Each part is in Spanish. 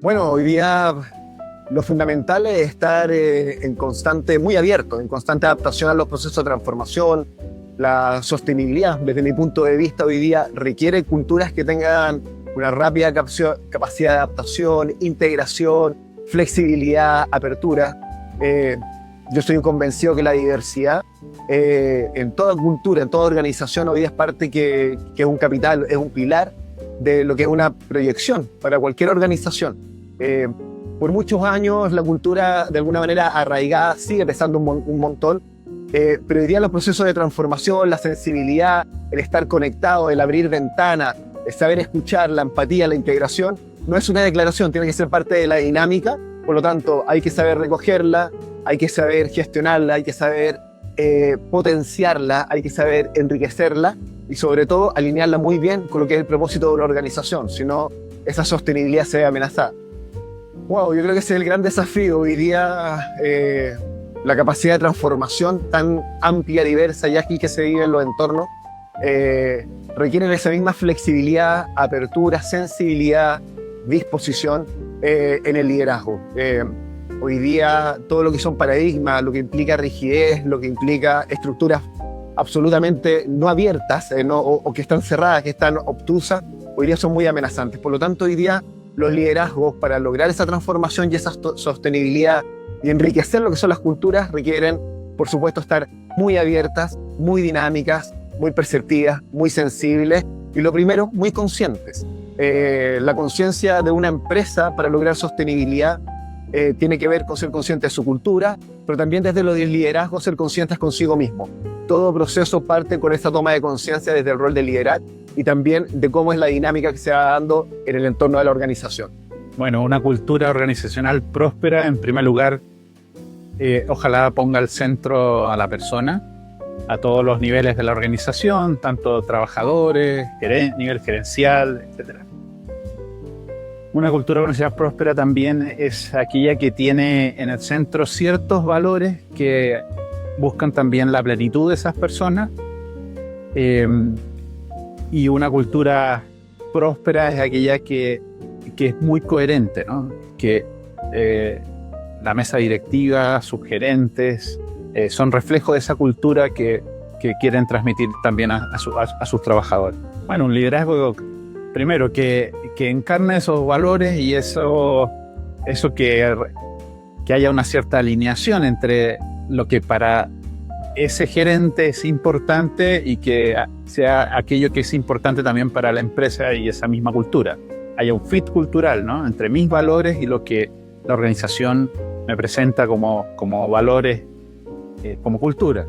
Bueno, hoy día lo fundamental es estar muy abierto, en constante adaptación a los procesos de transformación. La sostenibilidad, desde mi punto de vista, hoy día requiere culturas que tengan una rápida capacidad de adaptación, integración, flexibilidad, apertura. Yo estoy convencido que la diversidad en toda cultura, en toda organización, hoy día es parte que es un capital, es un pilar de lo que es una proyección para cualquier organización. Por muchos años la cultura de alguna manera arraigada sigue pesando un montón, pero hoy día los procesos de transformación, la sensibilidad, el estar conectado, el abrir ventanas, el saber escuchar, la empatía, la integración, no es una declaración, tiene que ser parte de la dinámica. Por lo tanto, hay que saber recogerla, hay que saber gestionarla, hay que saber potenciarla, hay que saber enriquecerla y sobre todo alinearla muy bien con lo que es el propósito de una organización, si no esa sostenibilidad se ve amenazada. Wow, yo creo que ese es el gran desafío hoy día, la capacidad de transformación tan amplia, diversa y ágil que se vive en los entornos, requieren esa misma flexibilidad, apertura, sensibilidad, disposición en el liderazgo. Hoy día todo lo que son paradigmas, lo que implica rigidez, lo que implica estructuras absolutamente no abiertas o que están cerradas, que están obtusas, hoy día son muy amenazantes. Por lo tanto, hoy día los liderazgos para lograr esa transformación y esa sostenibilidad y enriquecer lo que son las culturas requieren, por supuesto, estar muy abiertas, muy dinámicas, muy perceptivas, muy sensibles y lo primero, muy conscientes. La conciencia de una empresa para lograr sostenibilidad tiene que ver con ser consciente de su cultura, pero también desde los liderazgos ser conscientes consigo mismo. Todo proceso parte con esta toma de conciencia desde el rol de liderar y también de cómo es la dinámica que se va dando en el entorno de la organización. Bueno, una cultura organizacional próspera, en primer lugar, ojalá ponga al centro a la persona, a todos los niveles de la organización, tanto trabajadores, nivel gerencial, etc. Una cultura organizacional próspera también es aquella que tiene en el centro ciertos valores que buscan también la plenitud de esas personas. Y una cultura próspera es aquella que es muy coherente, ¿no? Que la mesa directiva, sus gerentes, son reflejo de esa cultura que quieren transmitir también a sus trabajadores. Bueno, un liderazgo, primero, que encarne esos valores y eso que haya una cierta alineación entre lo que para ese gerente es importante y que sea aquello que es importante también para la empresa y esa misma cultura. Haya un fit cultural, ¿no? Entre mis valores y lo que la organización me presenta como valores, como cultura.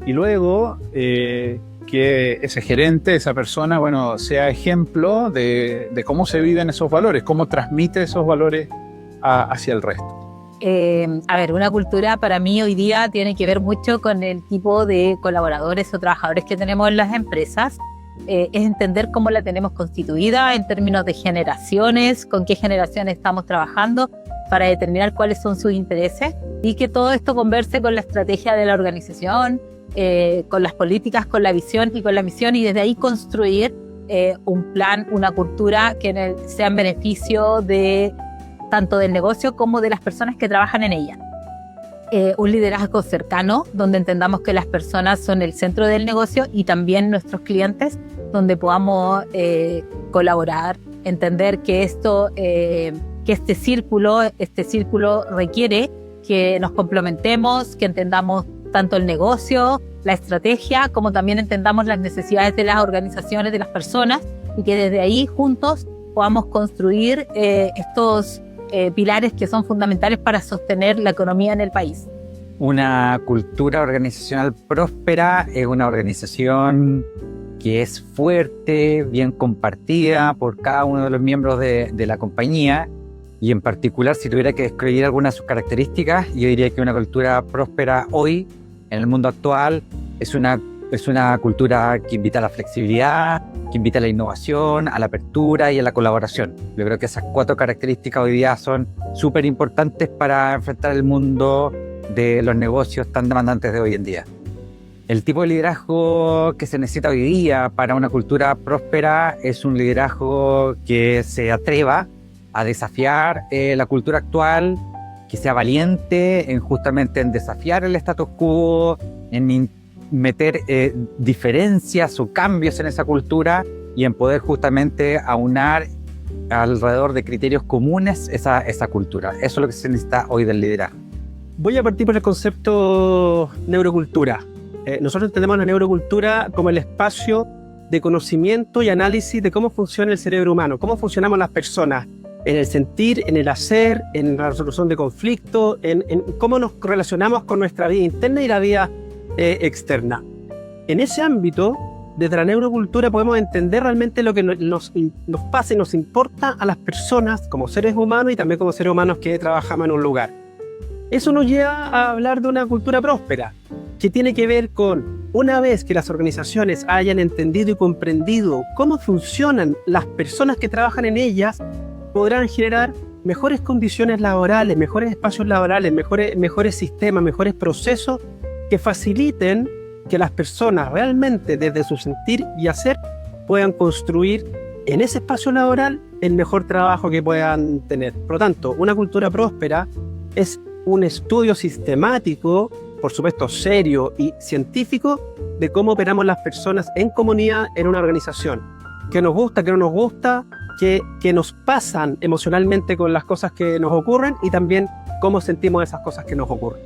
Y luego que ese gerente, esa persona, bueno, sea ejemplo de cómo se viven esos valores, cómo transmite esos valores hacia el resto. Una cultura para mí hoy día tiene que ver mucho con el tipo de colaboradores o trabajadores que tenemos en las empresas. Es entender cómo la tenemos constituida en términos de generaciones, con qué generaciones estamos trabajando para determinar cuáles son sus intereses y que todo esto converse con la estrategia de la organización, con las políticas, con la visión y con la misión y desde ahí construir un plan, una cultura que sea en beneficio de tanto del negocio como de las personas que trabajan en ella. Un liderazgo cercano, donde entendamos que las personas son el centro del negocio y también nuestros clientes, donde podamos colaborar, entender que este círculo requiere que nos complementemos, que entendamos tanto el negocio, la estrategia, como también entendamos las necesidades de las organizaciones, de las personas, y que desde ahí juntos podamos construir estos pilares que son fundamentales para sostener la economía en el país. Una cultura organizacional próspera es una organización que es fuerte, bien compartida por cada uno de los miembros de la compañía y en particular, si tuviera que describir algunas de sus características, yo diría que una cultura próspera hoy, en el mundo actual, es una cultura que invita a la flexibilidad, que invita a la innovación, a la apertura y a la colaboración. Yo creo que esas 4 características hoy día son súper importantes para enfrentar el mundo de los negocios tan demandantes de hoy en día. El tipo de liderazgo que se necesita hoy día para una cultura próspera es un liderazgo que se atreva a desafiar la cultura actual, que sea valiente justamente en desafiar el status quo, en meter diferencias o cambios en esa cultura y en poder justamente aunar alrededor de criterios comunes esa cultura. Eso es lo que se necesita hoy del liderazgo. Voy a partir por el concepto neurocultura. Nosotros entendemos la neurocultura como el espacio de conocimiento y análisis de cómo funciona el cerebro humano, cómo funcionamos las personas, en el sentir, en el hacer, en la resolución de conflictos, en cómo nos relacionamos con nuestra vida interna y la vida externa. En ese ámbito, desde la neurocultura podemos entender realmente lo que nos pasa y nos importa a las personas como seres humanos y también como seres humanos que trabajamos en un lugar. Eso nos lleva a hablar de una cultura próspera, que tiene que ver con, una vez que las organizaciones hayan entendido y comprendido cómo funcionan las personas que trabajan en ellas, podrán generar mejores condiciones laborales, mejores espacios laborales, mejores sistemas, mejores procesos que faciliten que las personas realmente desde su sentir y hacer puedan construir en ese espacio laboral el mejor trabajo que puedan tener. Por lo tanto, una cultura próspera es un estudio sistemático, por supuesto serio y científico, de cómo operamos las personas en comunidad en una organización. ¿Qué nos gusta, qué no nos gusta? ¿Qué nos pasan emocionalmente con las cosas que nos ocurren? Y también cómo sentimos esas cosas que nos ocurren.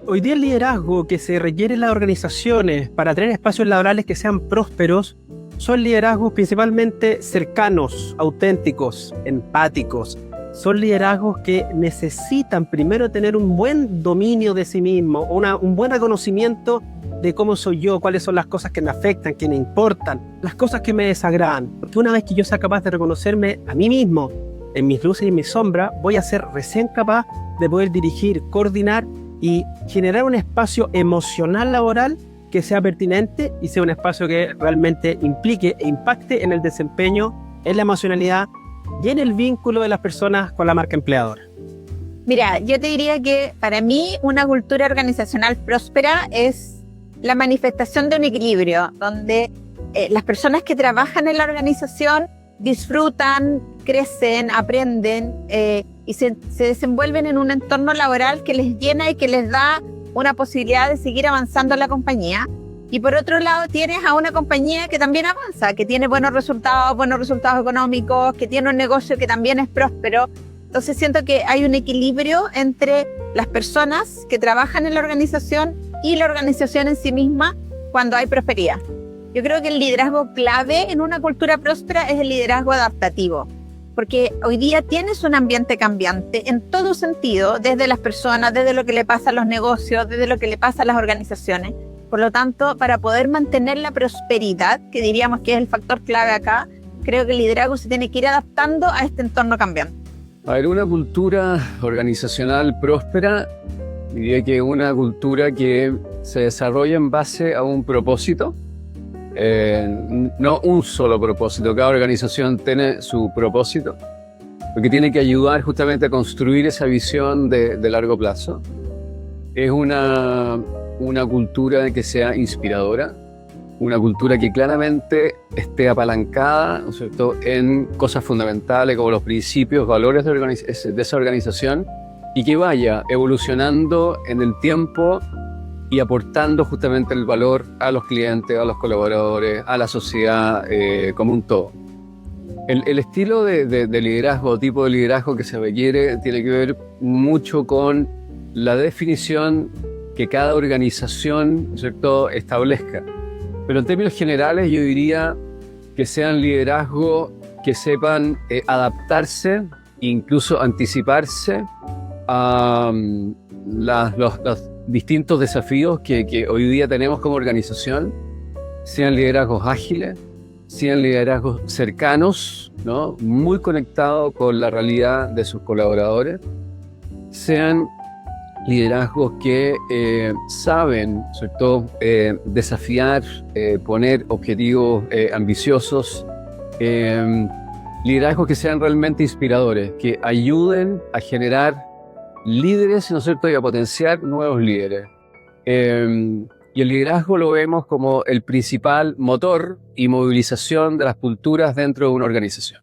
Hoy día el liderazgo que se requiere en las organizaciones para tener espacios laborales que sean prósperos son liderazgos principalmente cercanos, auténticos, empáticos. Son liderazgos que necesitan primero tener un buen dominio de sí mismo, un buen reconocimiento de cómo soy yo, cuáles son las cosas que me afectan, que me importan, las cosas que me desagradan. Porque una vez que yo sea capaz de reconocerme a mí mismo, en mis luces y en mis sombras, voy a ser recién capaz de poder dirigir, coordinar y generar un espacio emocional laboral que sea pertinente y sea un espacio que realmente implique e impacte en el desempeño, en la emocionalidad y en el vínculo de las personas con la marca empleadora. Mira, yo te diría que para mí una cultura organizacional próspera es la manifestación de un equilibrio, donde las personas que trabajan en la organización disfrutan, crecen, aprenden y se desenvuelven en un entorno laboral que les llena y que les da una posibilidad de seguir avanzando en la compañía. Y por otro lado tienes a una compañía que también avanza, que tiene buenos resultados económicos, que tiene un negocio que también es próspero. Entonces siento que hay un equilibrio entre las personas que trabajan en la organización y la organización en sí misma cuando hay prosperidad. Yo creo que el liderazgo clave en una cultura próspera es el liderazgo adaptativo, porque hoy día tienes un ambiente cambiante en todo sentido, desde las personas, desde lo que le pasa a los negocios, desde lo que le pasa a las organizaciones. Por lo tanto, para poder mantener la prosperidad, que diríamos que es el factor clave acá, creo que el liderazgo se tiene que ir adaptando a este entorno cambiante. A ver, una cultura organizacional próspera, diría que es una cultura que se desarrolla en base a un propósito, no un solo propósito. Cada organización tiene su propósito, porque tiene que ayudar justamente a construir esa visión de largo plazo. Es una cultura que sea inspiradora, una cultura que claramente esté apalancada, ¿no es cierto?, en cosas fundamentales como los principios, valores de esa organización, y que vaya evolucionando en el tiempo y aportando justamente el valor a los clientes, a los colaboradores, a la sociedad como un todo. El estilo de liderazgo, tipo de liderazgo que se requiere, tiene que ver mucho con la definición que cada organización, ¿no es cierto?, establezca. Pero en términos generales yo diría que sean liderazgos que sepan adaptarse e incluso anticiparse a los distintos desafíos que hoy día tenemos como organización, sean liderazgos ágiles, sean liderazgos cercanos, ¿no?, muy conectados con la realidad de sus colaboradores, sean liderazgos que saben, sobre todo, desafiar, poner objetivos ambiciosos, liderazgos que sean realmente inspiradores, que ayuden a generar líderes, ¿no es cierto?, y a potenciar nuevos líderes. Y el liderazgo lo vemos como el principal motor y movilización de las culturas dentro de una organización.